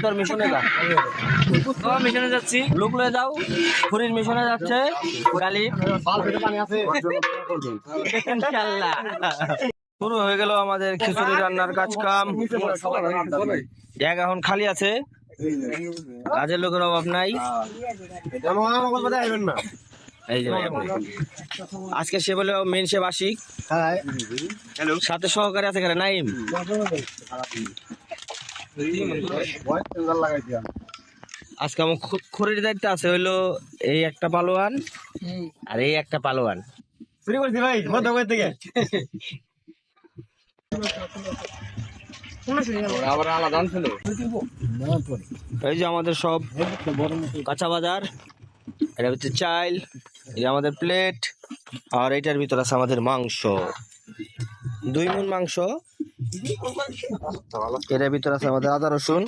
তোর মিশনে যা, তোর মিশনে যাচ্ছি, লোক লয়ে যাও, খুরির মিশনে যাচ্ছে গালিব। ইনশাআল্লাহ শুরু হয়ে গেল আমাদের খিচুড়ি রান্নার কাজ কাম। জায়গা এখন খালি আছে, কাজের লোকের অভাব নাই। এই যে আজকে সে বলে মেন সে বাসিক, সাথে সহকারী আছে এখানে নাইম। আজকে আমার খড়ির দায়িত্ব আছে হইলো এই একটা পালোয়ান আর এই একটা পালোয়ান। এই যে আমাদের সব কাঁচা বাজার, এটা হচ্ছে চাল, এই আমাদের প্লেট, আর এটার ভিতর আছে আমাদের মাংস, 2 মণ মাংস। এটার ভিতর আছে আমাদের আদা রসুন।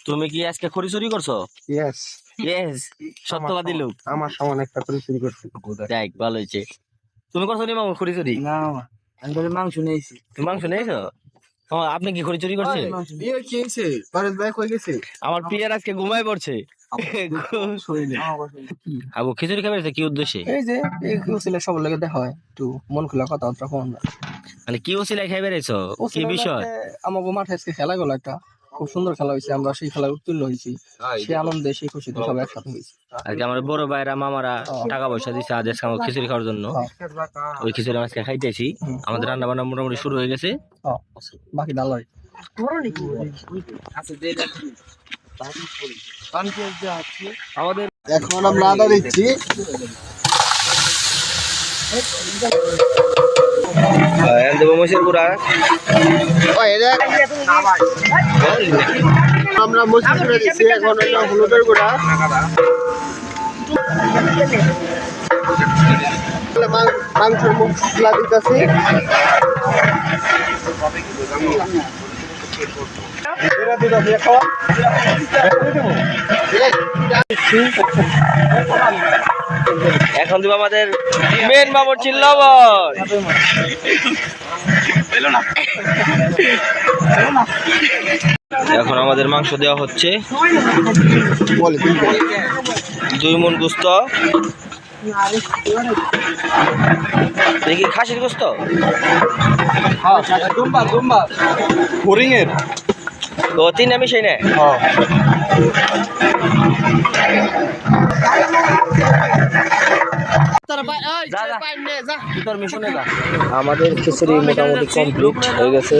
তুমি কি আজকে খড়ি চুরি করছো? ইয়েস, সত্যবাদী লোক। আমার সামনে একটা করে চুরি করছি। দেখ ভালো হয়েছে। তুমি করছো নি মামা খড়ি চুরি? না আমি মাংস নিয়েছি। তুমি মাংস নিয়েছো? আপনি কি খড়ি চুরি করছেন? আমার পিয়ার আজকে ঘুমায় পড়ছে। আবু খিচুড়ি খাবে কি উদ্দেশ্যে? এই যে সব লোকে দেখা হয়, একটু মন খোলা কথাবার্তা কম। মানে কি ওসিলায় খাই বেড়াইছো, কি বিষয়? আমাকে মাঠে আজকে খেলা গেল একটা, খুব সুন্দর খেলা হয়েছে, আমরা সেই খেলায় উত্তীর্ণ হয়েছি, সেই আনন্দে সেই খুশিতে সব একসাথে হয়েছি। আর কি আমার বড় ভাইরা মামারা টাকা পয়সা দিচ্ছে আজ আজকে আমাকে খিচুড়ি খাওয়ার জন্য। ওই খিচুড়ি আজকে খাইতেছি। আমাদের রান্না বান্না মোটামুটি শুরু হয়ে গেছে, বাকি ডাল আমাদের। এখন আমরা আদা দিচ্ছি, মহিষের গুড়া, আমরা মসজিদ করে দিচ্ছি। এখন হলুদের গুঁড়া, মাংসের মশলা দিতেছি, এখন দিব আমাদের মেন বাবুর্চি লবণ। এখন আমাদের মাংস দেওয়া হচ্ছে, 2 মণ গোস্ত। দেখি খাসির গোস্ত, হরিণের তো 3 আমি সেই না। আমাদের খিচুড়ি মোটামুটি কমপ্লিট হয়ে গেছে।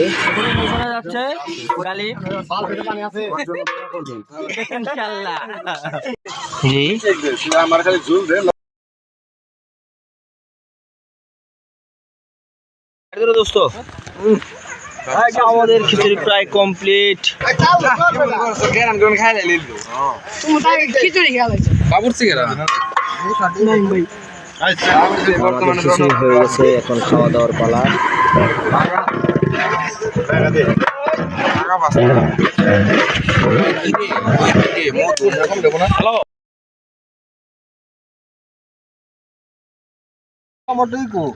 দোস্ত আমাদের খিচুড়ি প্রায় কমপ্লিট। খিচুড়ি হয়ে গেছে, এখন খাওয়া দাওয়ার পালা।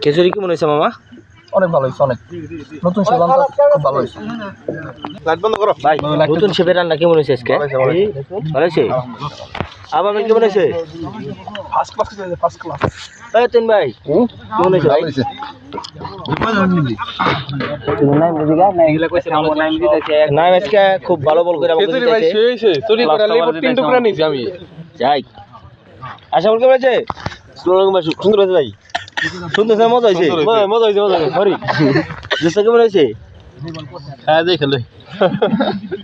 খিচুড়ি কি মনে হয়েছে মামা? অনেক ভালো হয়েছে, অনেক নতুন সেবা, খুব ভালো হয়েছে। ভাই নতুন শেফের রান্না কেমন হয়েছে আজকে? ভালো হয়েছে। আবার কেমন হয়েছে? First class, first class. এই তিন ভাই কেমন হয়েছে ভাই? নাম আজকে খুব ভালো বল করে আমাকে দিতেছে। আমি যাই আশা করি কেমন হয়েছে? সুন্দর হয়েছে ভাই, সুন্দর মজা হয়েছে, মজা হয়েছে, মজা হয়েছে। সরি জুসটা কেমন হয়েছে? হ্যাঁ দেখে লই,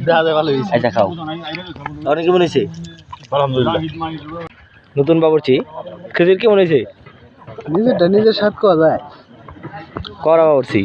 দেখা যায় ভালো হয়েছে। আচ্ছা খাও, অনেক কেমন হয়েছে? আলহামদুলিল্লাহ। নতুন বাবুর্চি খিচুড়ি কেমন হয়েছে? নিজেরটা নিজের স্বাদ করা যায়, করা বাবুর্চি।